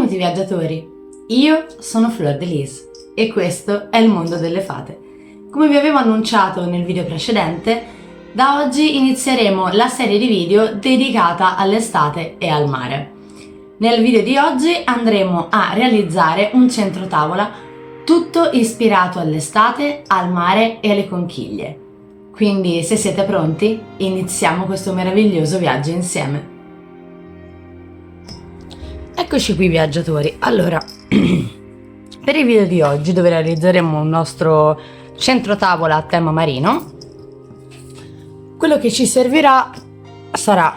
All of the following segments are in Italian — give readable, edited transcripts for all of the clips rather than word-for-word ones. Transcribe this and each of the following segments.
Benvenuti viaggiatori, io sono Fleur-de-Lis e questo è il mondo delle fate. Come vi avevo annunciato nel video precedente, da oggi inizieremo la serie di video dedicata all'estate e al mare. Nel video di oggi andremo a realizzare un centro tavola tutto ispirato all'estate, al mare e alle conchiglie. Quindi se siete pronti, iniziamo questo meraviglioso viaggio insieme. Eccoci qui viaggiatori, allora per il video di oggi dove realizzeremo un nostro centro tavola a tema marino, quello che ci servirà sarà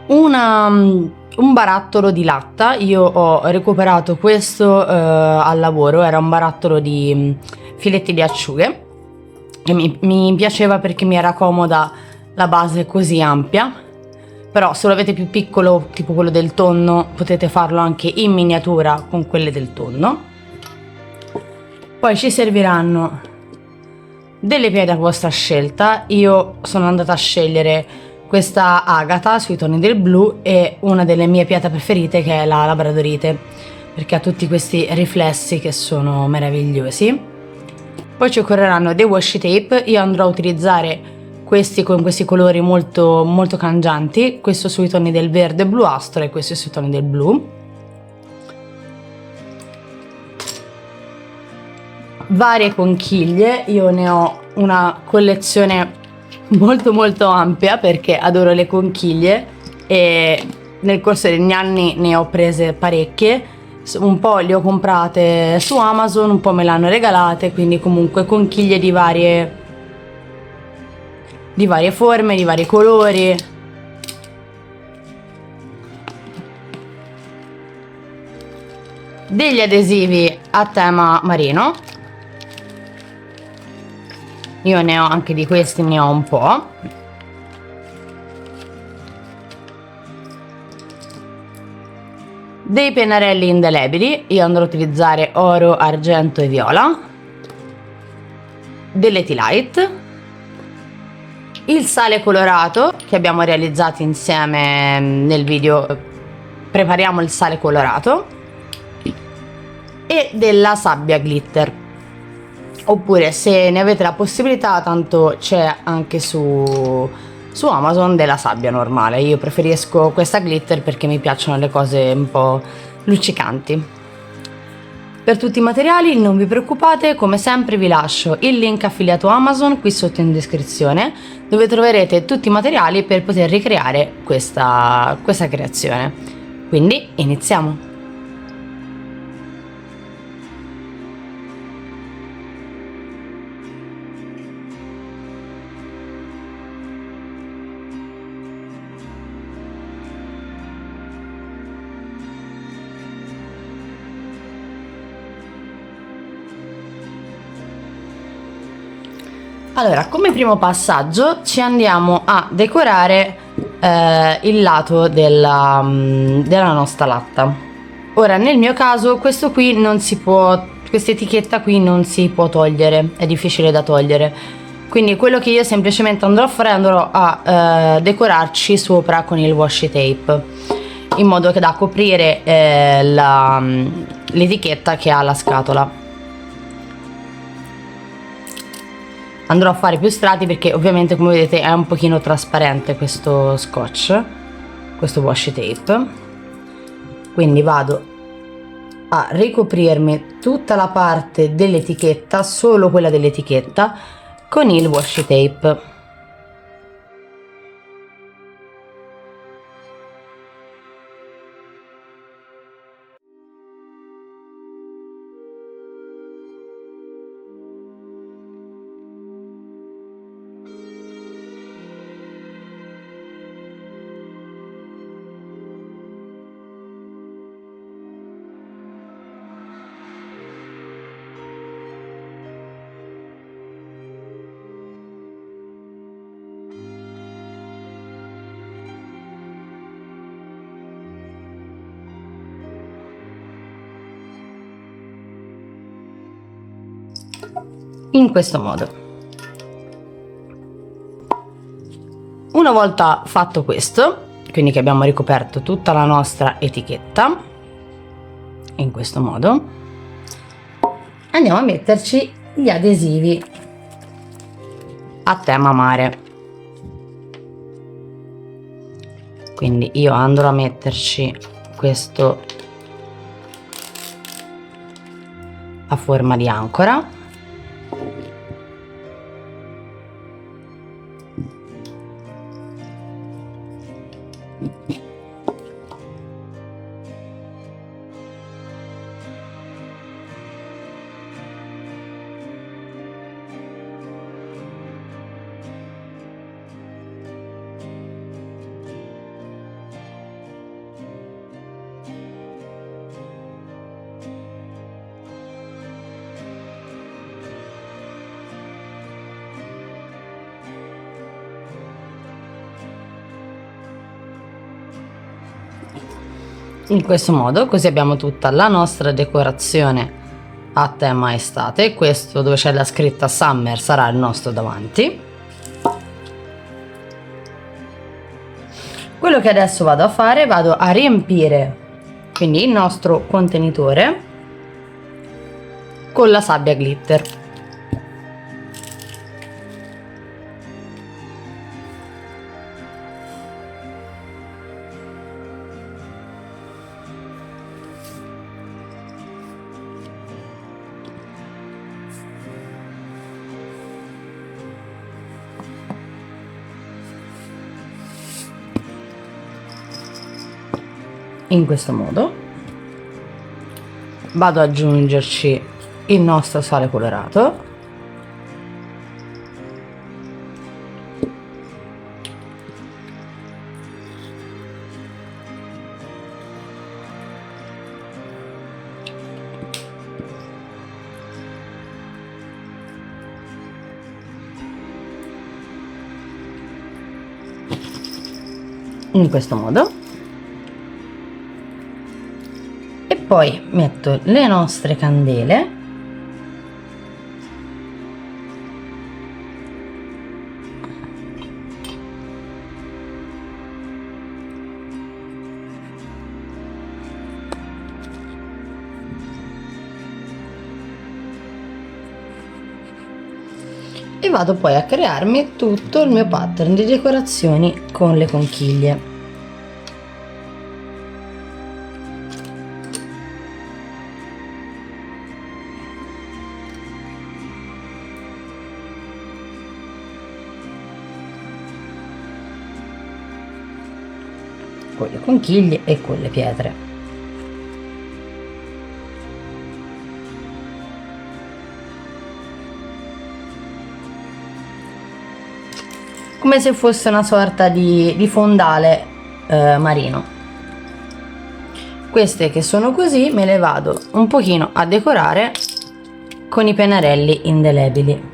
un barattolo di latta. Io ho recuperato questo al lavoro, era un barattolo di filetti di acciughe e mi piaceva perché mi era comoda la base così ampia. Però se lo avete più piccolo, tipo quello del tonno, potete farlo anche in miniatura con quelle del tonno. Poi ci serviranno delle pietre a vostra scelta. Io sono andata a scegliere questa agata sui toni del blu e una delle mie pietre preferite che è la labradorite, perché ha tutti questi riflessi che sono meravigliosi. Poi ci occorreranno dei washi tape. Io andrò a utilizzare questi con questi colori molto molto cangianti, questo sui toni del verde bluastro e questo sui toni del blu. Varie conchiglie, io ne ho una collezione molto molto ampia perché adoro le conchiglie e nel corso degli anni ne ho prese parecchie. Un po' le ho comprate su Amazon, un po' me le hanno regalate, quindi comunque conchiglie di varie forme, di vari colori. Degli adesivi a tema marino. Io ne ho anche di questi, ne ho un po'. Dei pennarelli indelebili. Io andrò a utilizzare oro, argento e viola. Delle tea light. Il sale colorato che abbiamo realizzato insieme nel video prepariamo il sale colorato, e della sabbia glitter, oppure se ne avete la possibilità, tanto c'è anche su Amazon della sabbia normale. Io preferisco questa glitter perché mi piacciono le cose un po' luccicanti. Per tutti i materiali non vi preoccupate, come sempre vi lascio il link affiliato Amazon qui sotto in descrizione, dove troverete tutti i materiali per poter ricreare questa creazione. Quindi iniziamo! Allora, come primo passaggio ci andiamo a decorare il lato della nostra latta. Ora, nel mio caso questa etichetta qui non si può togliere, è difficile da togliere, quindi quello che io semplicemente andrò a fare, andrò a decorarci sopra con il washi tape, in modo che da coprire l'etichetta che ha la scatola. Andrò a fare più strati perché ovviamente, come vedete, è un pochino trasparente questo scotch, questo washi tape. Quindi vado a ricoprirmi tutta la parte dell'etichetta, solo quella dell'etichetta, con il washi tape. In questo modo. Una volta fatto questo, quindi che abbiamo ricoperto tutta la nostra etichetta in questo modo, andiamo a metterci gli adesivi a tema mare. Quindi io andrò a metterci questo a forma di ancora, in questo modo, così abbiamo tutta la nostra decorazione a tema estate. Questo dove c'è la scritta Summer sarà il nostro davanti. Quello che adesso vado a fare, vado a riempire quindi il nostro contenitore con la sabbia glitter. In questo modo vado ad aggiungerci il nostro sale colorato, in questo modo, e poi metto le nostre candele e vado poi a crearmi tutto il mio pattern di decorazioni con le conchiglie. Con le conchiglie e con le pietre. Come se fosse una sorta di fondale marino. Queste che sono così me le vado un pochino a decorare con i pennarelli indelebili.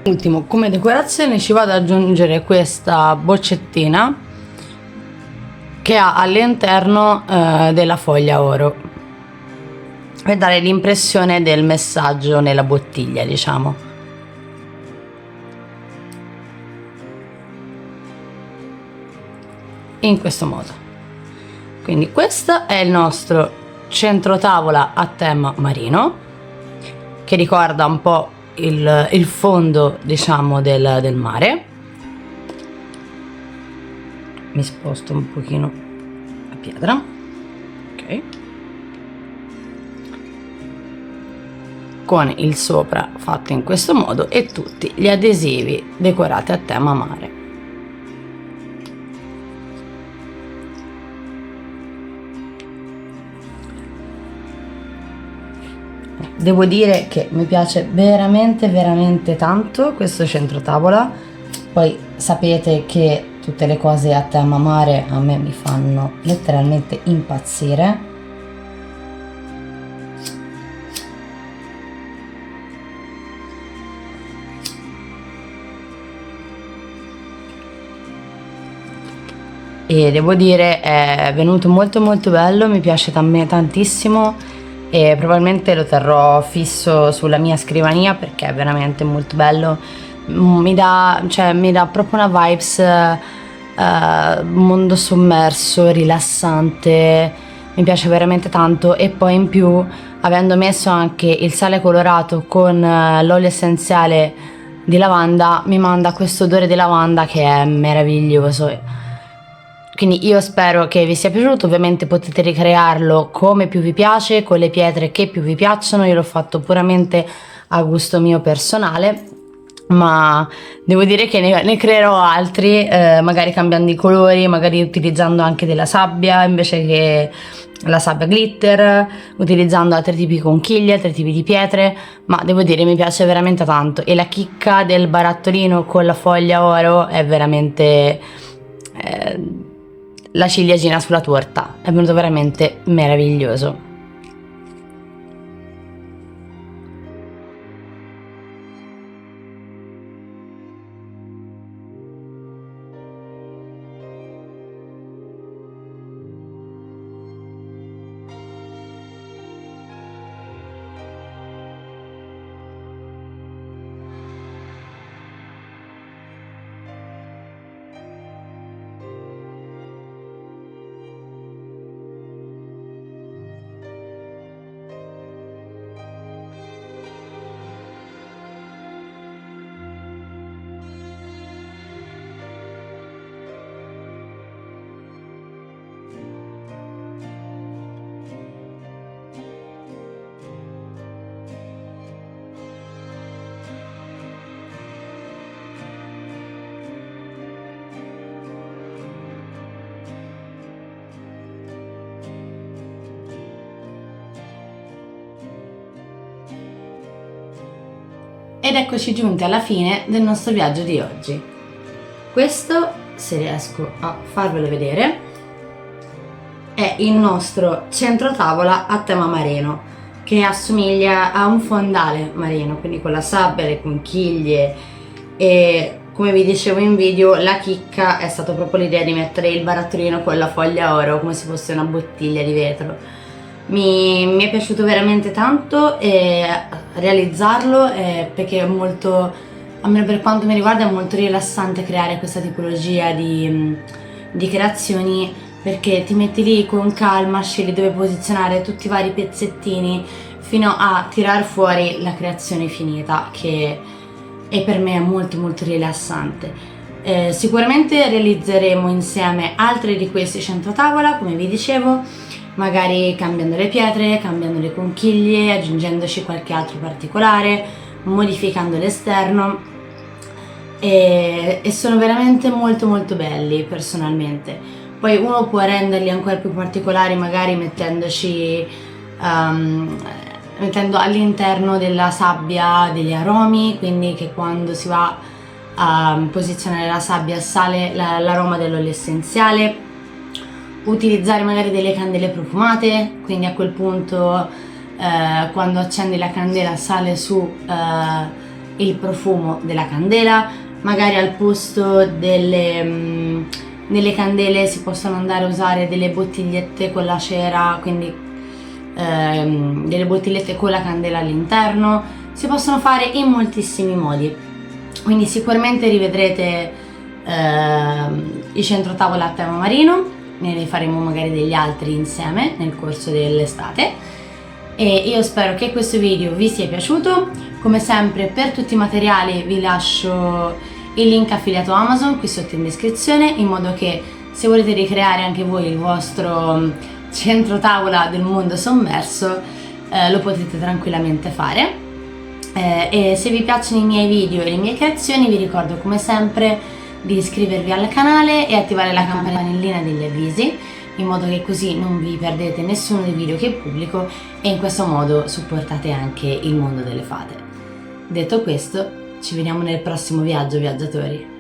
Ultimo, come decorazione ci vado ad aggiungere questa boccettina che ha all'interno della foglia oro, per dare l'impressione del messaggio nella bottiglia, diciamo. In questo modo. Quindi questo è il nostro centro tavola a tema marino, che ricorda un po' il fondo, diciamo, del mare. Mi sposto un pochino la pietra, ok, con il sopra fatto in questo modo e tutti gli adesivi decorati a tema mare. Devo dire che mi piace veramente veramente tanto questo centro tavola. Poi sapete che tutte le cose a tema mare a me mi fanno letteralmente impazzire. E devo dire è venuto molto molto bello, mi piace tantissimo e probabilmente lo terrò fisso sulla mia scrivania perché è veramente molto bello. Mi dà proprio una vibes mondo sommerso, rilassante, mi piace veramente tanto. E poi in più, avendo messo anche il sale colorato con l'olio essenziale di lavanda, mi manda questo odore di lavanda che è meraviglioso. Quindi io spero che vi sia piaciuto. Ovviamente potete ricrearlo come più vi piace, con le pietre che più vi piacciono. Io l'ho fatto puramente a gusto mio personale, ma devo dire che ne creerò altri, magari cambiando i colori, magari utilizzando anche della sabbia invece che la sabbia glitter, utilizzando altri tipi di conchiglie, altri tipi di pietre. Ma devo dire mi piace veramente tanto, e la chicca del barattolino con la foglia oro è veramente la ciliegina sulla torta. È venuto veramente meraviglioso. Ed eccoci giunti alla fine del nostro viaggio di oggi. Questo, se riesco a farvelo vedere, è il nostro centro tavola a tema marino, che assomiglia a un fondale marino, quindi con la sabbia, le conchiglie, e come vi dicevo in video, la chicca è stata proprio l'idea di mettere il barattolino con la foglia oro come se fosse una bottiglia di vetro. Mi è piaciuto veramente tanto realizzarlo, perché è molto, almeno per quanto mi riguarda, è molto rilassante creare questa tipologia di creazioni, perché ti metti lì con calma, scegli dove posizionare tutti i vari pezzettini fino a tirar fuori la creazione finita, che per me è molto molto rilassante. Sicuramente realizzeremo insieme altri di questi centrotavola, come vi dicevo, magari cambiando le pietre, cambiando le conchiglie, aggiungendoci qualche altro particolare, modificando l'esterno, e sono veramente molto molto belli personalmente. Poi uno può renderli ancora più particolari magari mettendo all'interno della sabbia degli aromi, quindi che quando si va a posizionare la sabbia sale l'aroma dell'olio essenziale. Utilizzare magari delle candele profumate, quindi a quel punto quando accendi la candela sale su il profumo della candela, magari al posto delle candele si possono andare a usare delle bottigliette con la cera, quindi delle bottigliette con la candela all'interno. Si possono fare in moltissimi modi, quindi sicuramente rivedrete il centrotavola a tema marino, ne faremo magari degli altri insieme nel corso dell'estate. E io spero che questo video vi sia piaciuto. Come sempre, per tutti i materiali vi lascio il link affiliato Amazon qui sotto in descrizione, in modo che se volete ricreare anche voi il vostro centro tavola del mondo sommerso lo potete tranquillamente fare. E se vi piacciono i miei video e le mie creazioni, vi ricordo come sempre di iscrivervi al canale e attivare la campanellina degli avvisi, in modo che così non vi perdete nessuno dei video che pubblico e in questo modo supportate anche il mondo delle fate. Detto questo, ci vediamo nel prossimo viaggio, viaggiatori!